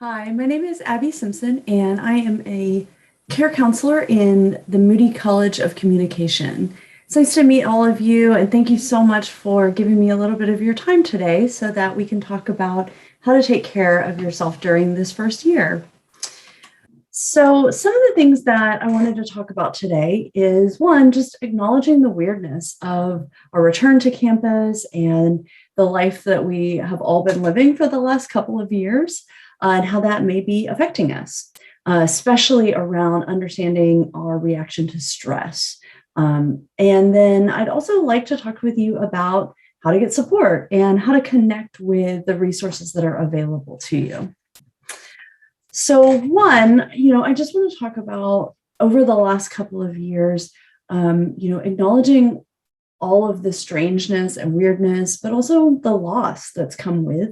Hi, my name is Abby Simpson, and I am a care counselor in the Moody College of Communication. It's nice to meet all of you, and thank you so much for giving me a little bit of your time today so that we can talk about how to take care of yourself during this first year. So, some of the things that I wanted to talk about today is one, just acknowledging the weirdness of our return to campus and the life that we have all been living for the last couple of years, and how that may be affecting us, especially around understanding our reaction to stress. And then I'd also like to talk with you about how to get support and how to connect with the resources that are available to you. So one, I just want to talk about over the last couple of years, acknowledging all of the strangeness and weirdness, but also the loss that's come with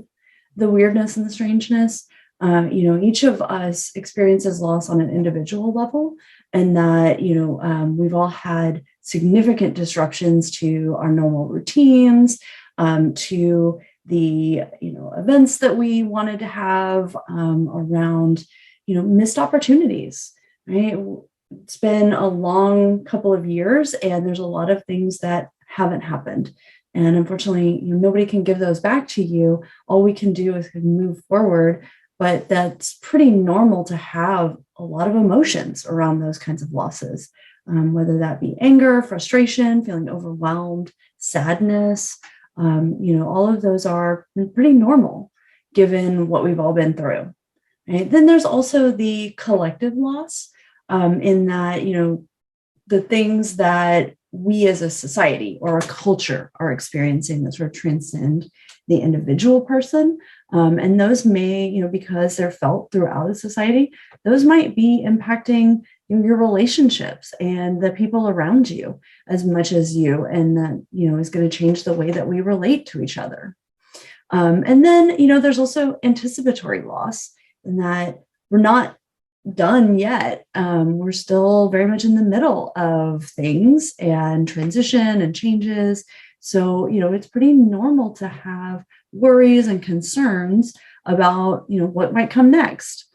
the weirdness and the strangeness. Each of us experiences loss on an individual level, and that, we've all had significant disruptions to our normal routines, to the events that we wanted to have around missed opportunities, right? It's been a long couple of years, and there's a lot of things that haven't happened, and unfortunately nobody can give those back to you. All we can do is move forward, but that's pretty normal to have a lot of emotions around those kinds of losses, whether that be anger, frustration, feeling overwhelmed, sadness. All of those are pretty normal given what we've all been through. Right? Then there's also the collective loss, in that, the things that we as a society or a culture are experiencing that sort of transcend the individual person. And those may, because they're felt throughout a society, those might be impacting your relationships and the people around you as much as you, and that, is going to change the way that we relate to each other. And then, there's also anticipatory loss in that we're not done yet. We're still very much in the middle of things and transition and changes. So, it's pretty normal to have worries and concerns about, what might come next.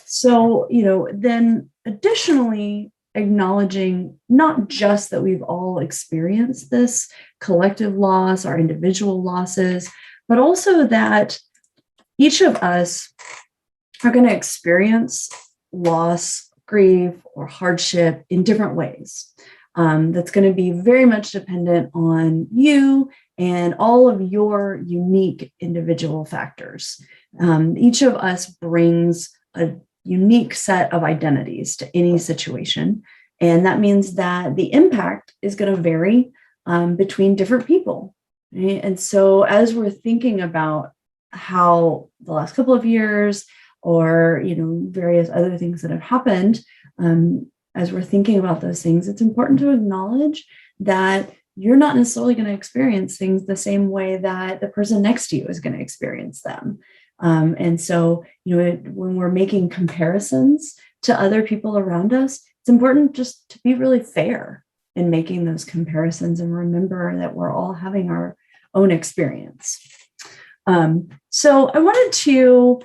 So, then additionally, acknowledging not just that we've all experienced this collective loss, our individual losses, but also that each of us are going to experience loss, grief, or hardship in different ways. That's going to be very much dependent on you and all of your unique individual factors. Each of us brings a unique set of identities to any situation. And that means that the impact is going to vary between different people. Right? And so as we're thinking about how the last couple of years or, various other things that have happened, as we're thinking about those things, it's important to acknowledge that you're not necessarily going to experience things the same way that the person next to you is going to experience them. And so, when we're making comparisons to other people around us, it's important just to be really fair in making those comparisons and remember that we're all having our own experience. So I wanted to,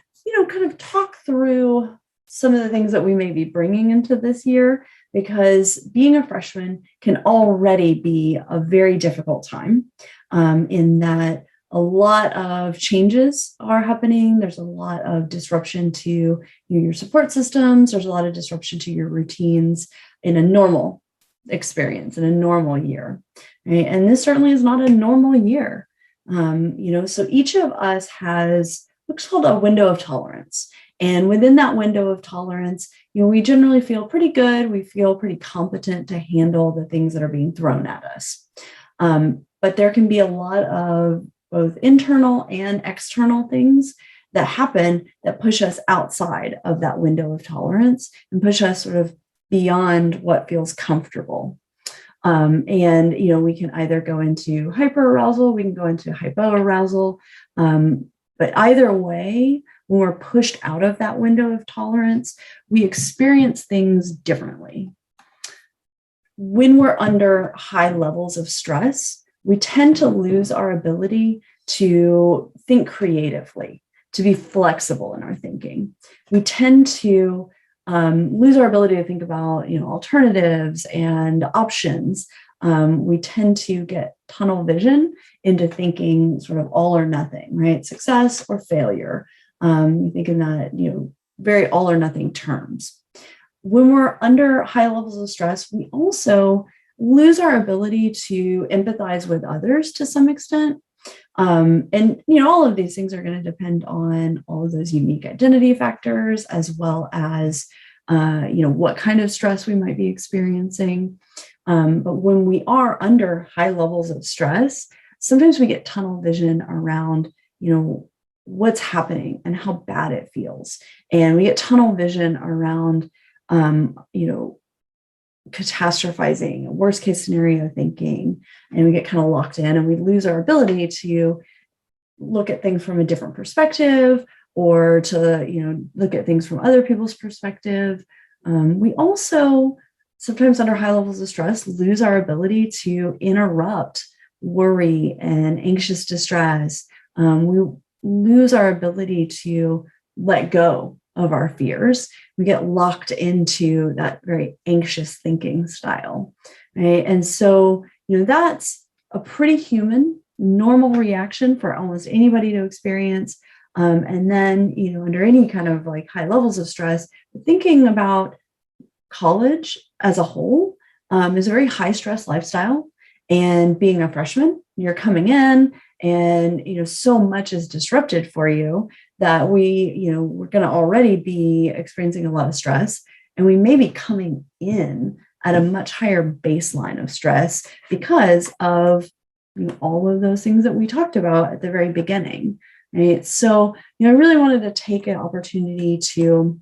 kind of talk through some of the things that we may be bringing into this year, because being a freshman can already be a very difficult time, in that a lot of changes are happening. There's a lot of disruption to your support systems. There's a lot of disruption to your routines in a normal experience, in a normal year. Right? And this certainly is not a normal year. So each of us has what's called a window of tolerance. And within that window of tolerance, we generally feel pretty good. We feel pretty competent to handle the things that are being thrown at us. But there can be a lot of both internal and external things that happen that push us outside of that window of tolerance and push us sort of beyond what feels comfortable. And we can either go into hyperarousal, we can go into hypoarousal. But either way, when we're pushed out of that window of tolerance, we experience things differently. When we're under high levels of stress, we tend to lose our ability to think creatively, to be flexible in our thinking. We tend to lose our ability to think about, alternatives and options. We tend to get tunnel vision into thinking sort of all or nothing, right? Success or failure. We think in that, very all or nothing terms. When we're under high levels of stress, we also lose our ability to empathize with others to some extent. And all of these things are going to depend on all of those unique identity factors, as well as what kind of stress we might be experiencing. But when we are under high levels of stress, sometimes we get tunnel vision around, what's happening and how bad it feels. And we get tunnel vision around, catastrophizing, worst case scenario thinking, and we get kind of locked in and we lose our ability to look at things from a different perspective, or to, look at things from other people's perspective. We also sometimes under high levels of stress lose our ability to interrupt worry and anxious distress. We lose our ability to let go of our fears. We get locked into that very anxious thinking style, right? And so, that's a pretty human, normal reaction for almost anybody to experience. And then, under any kind of like high levels of stress, thinking about college as a whole is a very high stress lifestyle. And being a freshman, you're coming in and, so much is disrupted for you that we're going to already be experiencing a lot of stress. And we may be coming in at a much higher baseline of stress because of all of those things that we talked about at the very beginning, right? So, I really wanted to take an opportunity to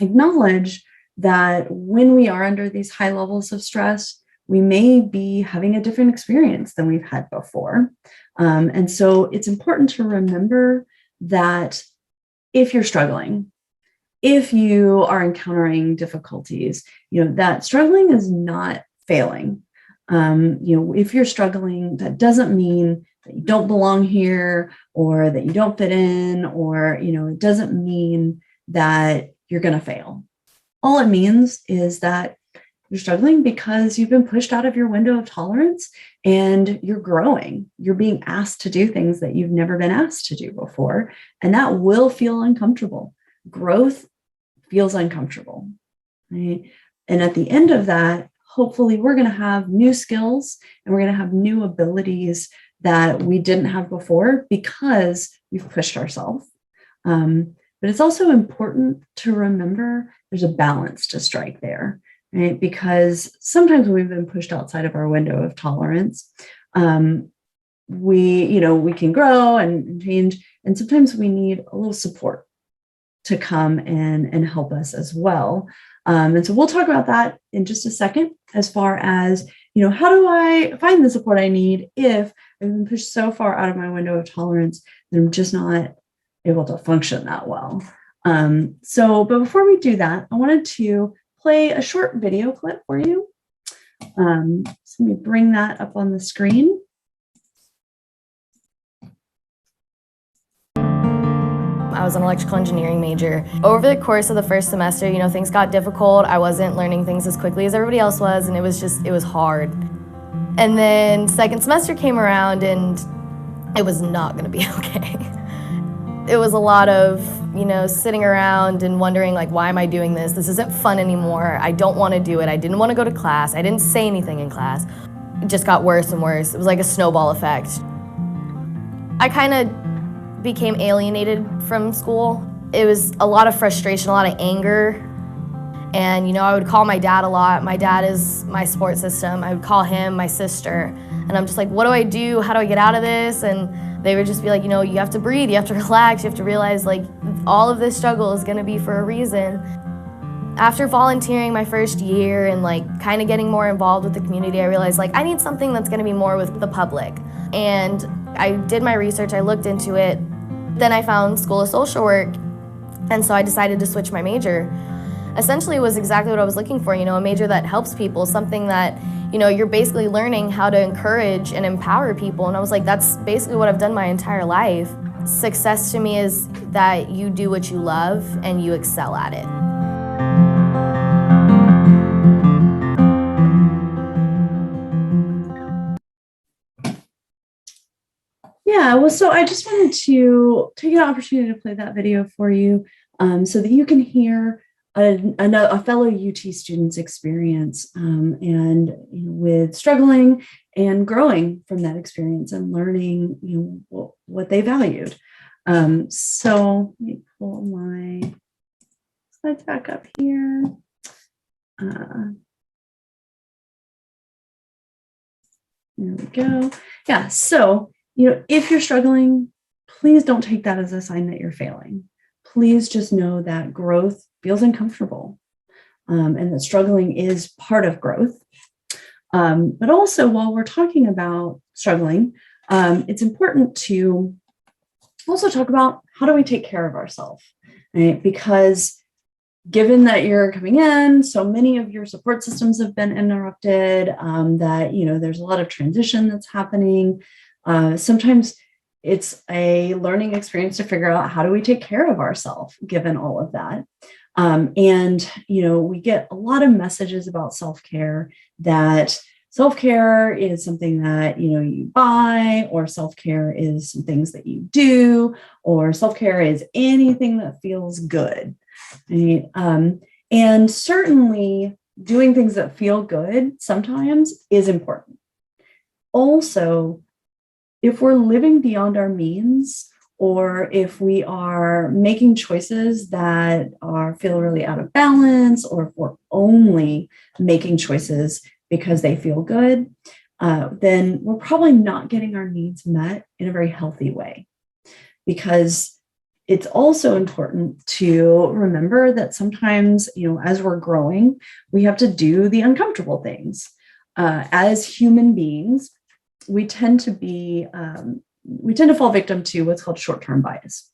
acknowledge that when we are under these high levels of stress, we may be having a different experience than we've had before. And so it's important to remember that if you're struggling, if you are encountering difficulties, that struggling is not failing. If you're struggling, that doesn't mean that you don't belong here or that you don't fit in, or, it doesn't mean that you're going to fail. All it means is that you're struggling because you've been pushed out of your window of tolerance and you're growing. You're being asked to do things that you've never been asked to do before. And that will feel uncomfortable. Growth feels uncomfortable, right? And at the end of that, hopefully we're going to have new skills and we're going to have new abilities that we didn't have before because we've pushed ourselves. But it's also important to remember there's a balance to strike there. Right? Because sometimes when we've been pushed outside of our window of tolerance, we can grow and change. And sometimes we need a little support to come and help us as well. And so we'll talk about that in just a second, as far as, how do I find the support I need if I've been pushed so far out of my window of tolerance that I'm just not able to function that well. But before we do that, I wanted to play a short video clip for you. So let me bring that up on the screen. I was an electrical engineering major. Over the course of the first semester, things got difficult. I wasn't learning things as quickly as everybody else was, and it was hard. And then second semester came around and it was not gonna be okay. It was a lot of, sitting around and wondering, like, why am I doing this? This isn't fun anymore. I don't want to do it. I didn't want to go to class. I didn't say anything in class. It just got worse and worse. It was like a snowball effect. I kind of became alienated from school. It was a lot of frustration, a lot of anger. And, I would call my dad a lot. My dad is my support system. I would call him, my sister. And I'm just like, what do I do? How do I get out of this? And they would just be like, you have to breathe, you have to relax, you have to realize, like, all of this struggle is gonna be for a reason. After volunteering my first year and, like, kind of getting more involved with the community, I realized, like, I need something that's gonna be more with the public. And I did my research, I looked into it. Then I found School of Social Work, and so I decided to switch my major. Essentially, it was exactly what I was looking for, a major that helps people, something that, you're basically learning how to encourage and empower people. And I was like, that's basically what I've done my entire life. Success to me is that you do what you love and you excel at it. Yeah, well, so I just wanted to take an opportunity to play that video for you so that you can hear a fellow UT student's experience and with struggling and growing from that experience and learning what they valued. So let me pull my slides back up here. There we go. Yeah, so if you're struggling, please don't take that as a sign that you're failing. Please just know that growth feels uncomfortable and that struggling is part of growth. But also, while we're talking about struggling, it's important to also talk about how do we take care of ourselves, right? Because given that you're coming in, so many of your support systems have been interrupted, that there's a lot of transition that's happening. Sometimes it's a learning experience to figure out how do we take care of ourselves given all of that. And we get a lot of messages about self-care, that self-care is something that you buy, or self-care is some things that you do, or self-care is anything that feels good. Right? And certainly doing things that feel good sometimes is important. Also, if we're living beyond our means, or if we are making choices that feel really out of balance, or if we're only making choices because they feel good, then we're probably not getting our needs met in a very healthy way. Because it's also important to remember that sometimes, as we're growing, we have to do the uncomfortable things. As human beings, we tend to fall victim to what's called short-term bias.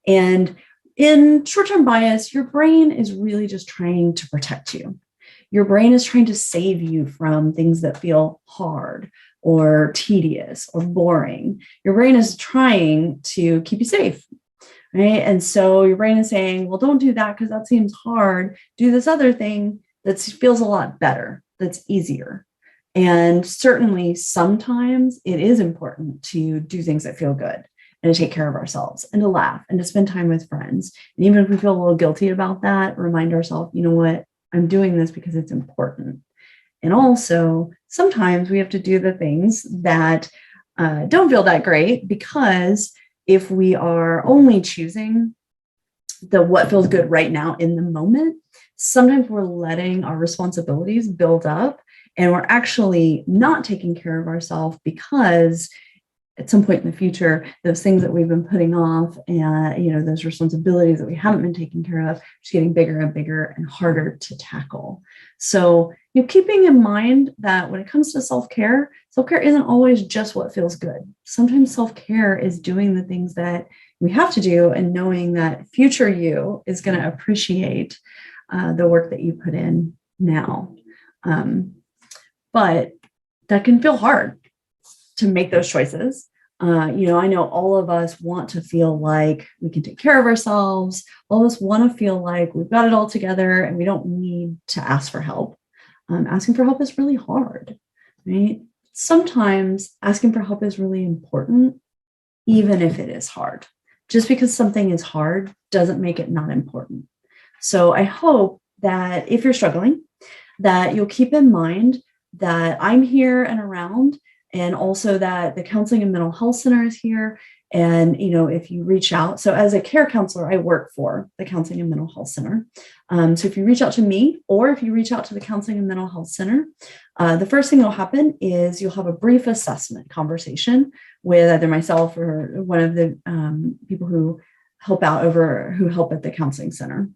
And in short-term bias, your brain is really just trying to protect you. Your brain is trying to save you from things that feel hard or tedious or boring. Your brain is trying to keep you safe. Right? And so your brain is saying, well, don't do that because that seems hard. Do this other thing that feels a lot better, that's easier. And certainly sometimes it is important to do things that feel good and to take care of ourselves and to laugh and to spend time with friends. And even if we feel a little guilty about that, remind ourselves, you know what, I'm doing this because it's important. And also sometimes we have to do the things that don't feel that great, because if we are only choosing what feels good right now in the moment, sometimes we're letting our responsibilities build up and we're actually not taking care of ourselves, because at some point in the future, those things that we've been putting off and those responsibilities that we haven't been taking care of, just getting bigger and bigger and harder to tackle. So keeping in mind that when it comes to self-care isn't always just what feels good. Sometimes self-care is doing the things that we have to do and knowing that future you is going to appreciate the work that you put in now. But that can feel hard to make those choices. I know all of us want to feel like we can take care of ourselves. All of us want to feel like we've got it all together and we don't need to ask for help. Asking for help is really hard, right? Sometimes asking for help is really important, even if it is hard. Just because something is hard doesn't make it not important. So I hope that if you're struggling, that you'll keep in mind that I'm here and around, and also that the Counseling and Mental Health Center is here. And, if you reach out, so as a care counselor, I work for the Counseling and Mental Health Center. So if you reach out to me, or if you reach out to the Counseling and Mental Health Center, the first thing that'll happen is you'll have a brief assessment conversation with either myself or one of the people who help at the counseling center.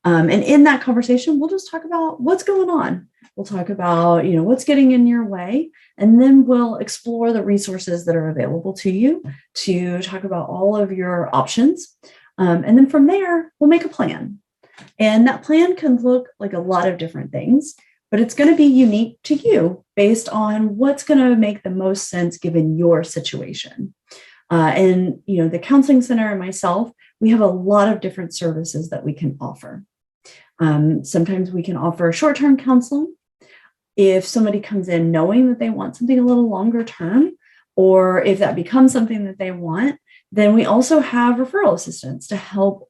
And in that conversation, we'll just talk about what's going on. We'll talk about, what's getting in your way, and then we'll explore the resources that are available to you to talk about all of your options. And then from there, we'll make a plan. And that plan can look like a lot of different things, but it's going to be unique to you based on what's going to make the most sense given your situation. And, the Counseling Center and myself, we have a lot of different services that we can offer. Sometimes we can offer short-term counseling. If somebody comes in knowing that they want something a little longer term, or if that becomes something that they want, then we also have referral assistants to help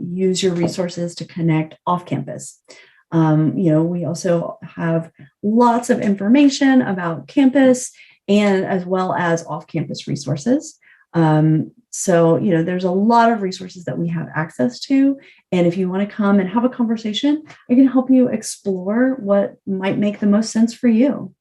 use your resources to connect off campus. We also have lots of information about campus and as well as off-campus resources. There's a lot of resources that we have access to. And if you want to come and have a conversation, I can help you explore what might make the most sense for you.